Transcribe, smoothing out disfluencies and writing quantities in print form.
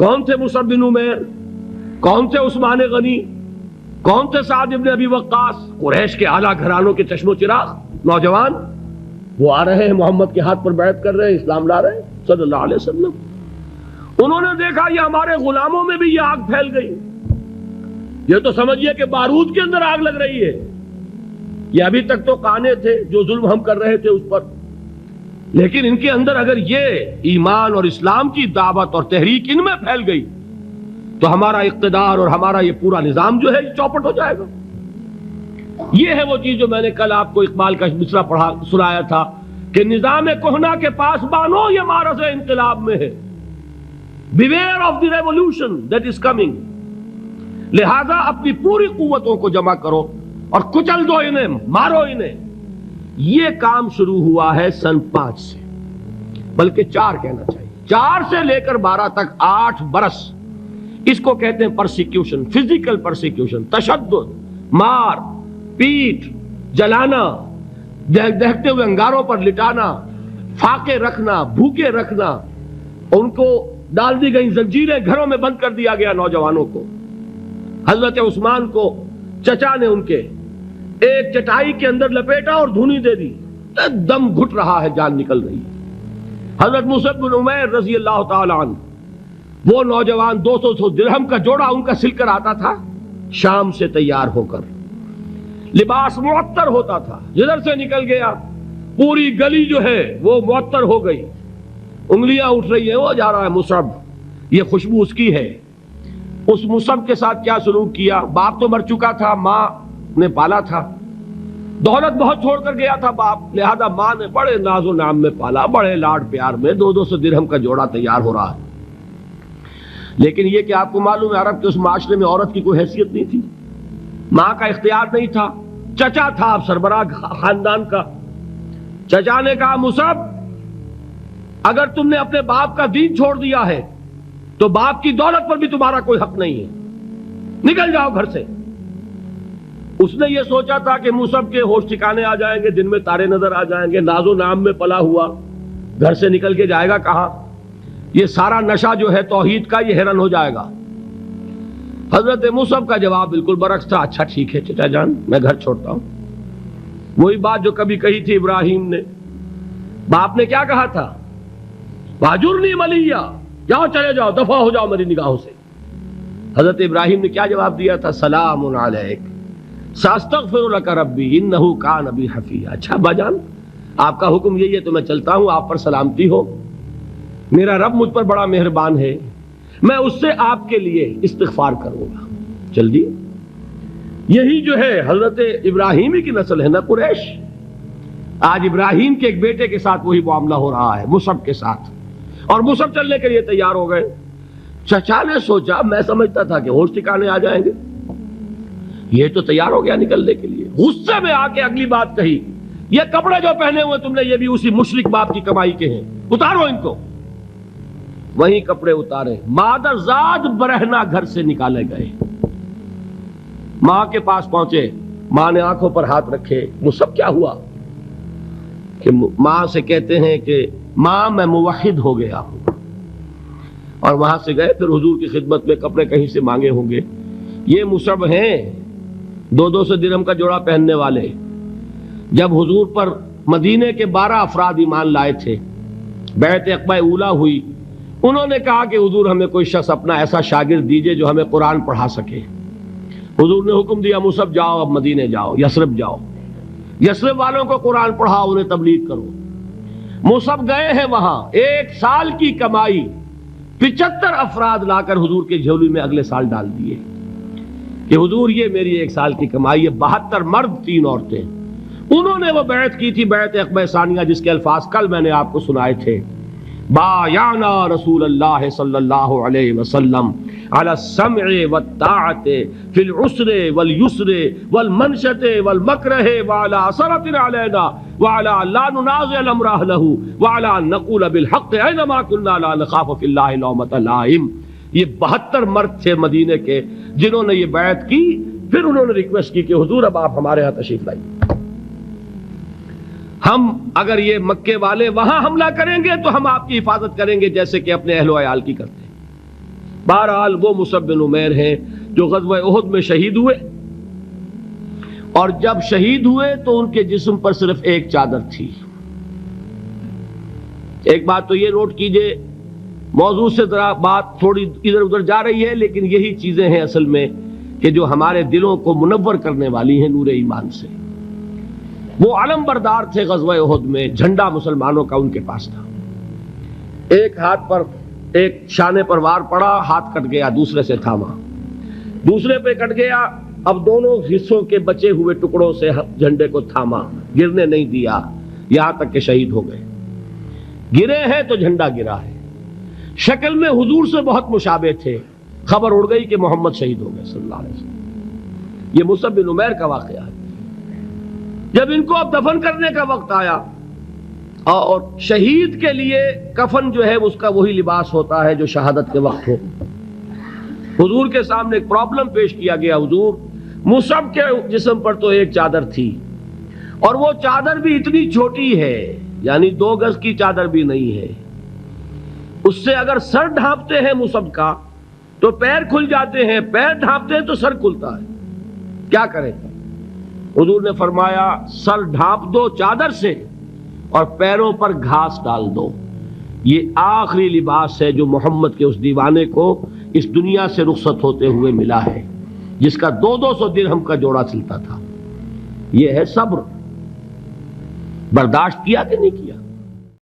کون تھے مصعب بن عمیر؟ کون تھے عثمان غنی؟ کون تھے سعد بن ابی وقاص؟ قریش کے اعلیٰ گھرانوں کے چشم و چراغ نوجوان، وہ آ رہے ہیں محمد کے ہاتھ پر بیعت کر رہے ہیں، اسلام لا رہے ہیں صلی اللہ علیہ وسلم۔ انہوں نے دیکھا یہ ہمارے غلاموں میں بھی یہ آگ پھیل گئی، یہ تو سمجھیے کہ بارود کے اندر آگ لگ رہی ہے۔ یہ ابھی تک تو قانے تھے جو ظلم ہم کر رہے تھے اس پر، لیکن ان کے اندر اگر یہ ایمان اور اسلام کی دعوت اور تحریک ان میں پھیل گئی تو ہمارا اقتدار اور ہمارا یہ پورا نظام جو ہے چوپٹ ہو جائے گا۔ یہ ہے وہ چیز جو میں نے کل آپ کو اقبال کا مصرع پڑھا سنایا تھا کہ نظام کہنا کے پاس بانو یہ مارز انقلاب میں ہے، beware of the revolution that is coming, لہذا اپنی پوری قوتوں کو جمع کرو اور کچل دو انہیں، مارو انہیں۔ یہ کام شروع ہوا ہے سن 5 سے، بلکہ 4 کہنا چاہیے، 4 سے لے کر 12 تک 8 برس اس کو کہتے ہیں پرسیکیوشن، فزیکل پرسیکیوشن، تشدد، مار پیٹ، جلانا، دہتے ہوئے انگاروں پر لٹانا، فاقے رکھنا، بھوکے رکھنا، ان کو ڈال دی گئی زنجیریں، گھروں میں بند کر دیا گیا نوجوانوں کو۔ حضرت عثمان کو چچا نے ان کے ایک چٹائی کے اندر لپیٹا اور دھونی دے دی، دم گھٹ رہا ہے، جان نکل رہی ہے۔ حضرت مصعب بن عمیر رضی اللہ تعالی عنہ، وہ نوجوان 200 درہم کا جوڑا ان کا سل کر آتا تھا شام سے تیار ہو کر، لباس معطر ہوتا تھا، جدھر سے نکل گیا پوری گلی جو ہے وہ معطر ہو گئی، انگلیاں اٹھ رہی ہیں، وہ جا رہا ہے مصعب، یہ خوشبو اس کی ہے۔ اس مصعب کے ساتھ کیا سلوک کیا؟ باپ تو مر چکا تھا، ماں نے پالا تھا، دولت بہت چھوڑ کر گیا تھا باپ، لہذا ماں نے بڑے ناز و نام میں پالا، بڑے لاڈ پیار میں، 200 درہم کا جوڑا تیار ہو رہا ہے۔ لیکن یہ کہ آپ کو معلوم ہے عرب کے اس معاشرے میں عورت کی کوئی حیثیت نہیں تھی، ماں کا اختیار نہیں تھا، چچا تھا اب سربراہ خاندان کا۔ چچا نے کہا مصعب اگر تم نے اپنے باپ کا دین چھوڑ دیا ہے تو باپ کی دولت پر بھی تمہارا کوئی حق نہیں ہے، نکل جاؤ گھر سے۔ اس نے یہ سوچا تھا کہ مصعب کے ہوش ٹھکانے آ جائیں گے، دن میں تارے نظر آ جائیں گے، ناز و نام میں پلا ہوا گھر سے نکل کے جائے گا کہاں، یہ سارا نشہ جو ہے توحید کا یہ ہرن ہو جائے گا۔ حضرت مصعب کا جواب بالکل برعکس تھا، اچھا ٹھیک ہے چچا جان میں گھر چھوڑتا ہوں۔ وہی بات جو کبھی کہی تھی ابراہیم نے، باپ نے کیا کہا تھا؟ واجرنی ملیہ، جاؤ چلے جاؤ، دفع ہو جاؤ میری نگاہوں سے۔ حضرت ابراہیم نے کیا جواب دیا تھا؟ سلام علیک ساستغفر لک ربی انہ کان بی حفیہ۔ اچھا باجان آپ کا حکم یہی ہے تو میں چلتا ہوں، آپ پر سلامتی ہو، میرا رب مجھ پر بڑا مہربان ہے، میں اس سے آپ کے لیے استغفار کروں گا۔ چل دی، یہی جو ہے حضرت ابراہیمی کی نسل ہے نا قریش۔ آج ابراہیم کے ایک بیٹے کے ساتھ وہی معاملہ ہو رہا ہے مصعب کے ساتھ، اور مصعب چلنے کے لیے تیار ہو گئے۔ چچا نے سوچا میں سمجھتا تھا کہ ہوش ٹھکانے آ جائیں گے، یہ تو تیار ہو گیا نکلنے کے لیے، غصے میں آ کے اگلی بات کہی، یہ کپڑے جو پہنے ہوئے تم نے یہ بھی اسی مشرک باپ کی کمائی کے ہیں، اتارو ان کو۔ وہیں کپڑے اتارے، مادر زاد برہنہ گھر سے نکالے گئے، ماں کے پاس پہنچے، ماں نے آنکھوں پر ہاتھ رکھے، مصعب کیا ہوا؟ کہ ماں سے کہتے ہیں کہ ماں میں موحد ہو گیا ہوں، اور وہاں سے گئے پھر حضور کی خدمت میں کپڑے کہیں سے مانگے ہوں گے۔ یہ مصعب ہیں 200 درہم کا جوڑا پہننے والے، جب حضور پر مدینے کے 12 افراد ایمان لائے تھے، بیعت عقبہ اولی ہوئی، انہوں نے کہا کہ حضور ہمیں کوئی شخص اپنا ایسا شاگرد دیجئے جو ہمیں قرآن پڑھا سکے۔ حضور نے حکم دیا مصعب جاؤ، اب مدینے جاؤ، یثرب جاؤ، یثرب والوں کو قرآن پڑھاؤ، انہیں تبلیغ کرو۔ مصعب گئے ہیں وہاں، 1 سال کی کمائی 75 افراد لا کر حضور کے جھولی میں اگلے سال ڈال دیے کہ حضور یہ میری 1 سال کی کمائی ہے۔ 72 مرد 3 عورتیں، انہوں نے وہ بیعت کی تھی، بیعت عقبہ ثانیہ، جس کے الفاظ کل میں نے آپ کو سنائے تھے، بایعنا رسول اللہ صلی اللہ علیہ وسلم علی السمع والطاعت فی العسر والیسر والمنشط والمکرہ وعلی اثرۃ علینا وعلی لا ننازع الامر اہلہ وعلی ان نقول بالحق اینما کنا لا نخاف فی اللہ لومۃ لائم۔ یہ 72 مرد تھے مدینے کے جنہوں نے یہ بیعت کی، پھر انہوں نے ریکویسٹ کی کہ حضور اب آپ ہمارے ہاں تشریف لائیے، ہم اگر یہ مکے والے وہاں حملہ کریں گے تو ہم آپ کی حفاظت کریں گے جیسے کہ اپنے اہل و عیال کی کرتے ہیں۔ بہرحال وہ مصعب بن عمیر ہیں جو غزوہ احد میں شہید ہوئے، اور جب شہید ہوئے تو ان کے جسم پر صرف ایک چادر تھی۔ ایک بات تو یہ نوٹ کیجئے، موضوع سے ذرا بات تھوڑی ادھر ادھر جا رہی ہے، لیکن یہی چیزیں ہیں اصل میں کہ جو ہمارے دلوں کو منور کرنے والی ہیں نور ایمان سے۔ وہ علم بردار تھے غزوہ احد میں، جھنڈا مسلمانوں کا ان کے پاس تھا۔ ایک ہاتھ پر، ایک شانے پر وار پڑا، ہاتھ کٹ گیا، دوسرے سے تھاما، دوسرے پہ کٹ گیا، اب دونوں حصوں کے بچے ہوئے ٹکڑوں سے جھنڈے کو تھاما، گرنے نہیں دیا، یہاں تک کہ شہید ہو گئے۔ گرے ہیں تو جھنڈا گرا ہے۔ شکل میں حضور سے بہت مشابہ تھے، خبر اڑ گئی کہ محمد شہید ہو گئے صلی اللہ علیہ وسلم۔ یہ مصعب بن عمیر کا واقعہ ہے۔ جب ان کو اب دفن کرنے کا وقت آیا، اور شہید کے لیے کفن جو ہے اس کا وہی لباس ہوتا ہے جو شہادت کے وقت ہو، حضور کے سامنے ایک پرابلم پیش کیا گیا۔ حضور، مصعب کے جسم پر تو ایک چادر تھی، اور وہ چادر بھی اتنی چھوٹی ہے، یعنی 2 گز کی چادر بھی نہیں ہے، اس سے اگر سر ڈھانپتے ہیں مصعب کا تو پیر کھل جاتے ہیں، پیر ڈھانپتے ہیں تو سر کھلتا ہے، کیا کریں؟ حضور نے فرمایا سر ڈھانپ دو چادر سے اور پیروں پر گھاس ڈال دو۔ یہ آخری لباس ہے جو محمد کے اس دیوانے کو اس دنیا سے رخصت ہوتے ہوئے ملا ہے، جس کا 200 درہم کا جوڑا چلتا تھا۔ یہ ہے صبر۔ برداشت کیا کہ نہیں کیا؟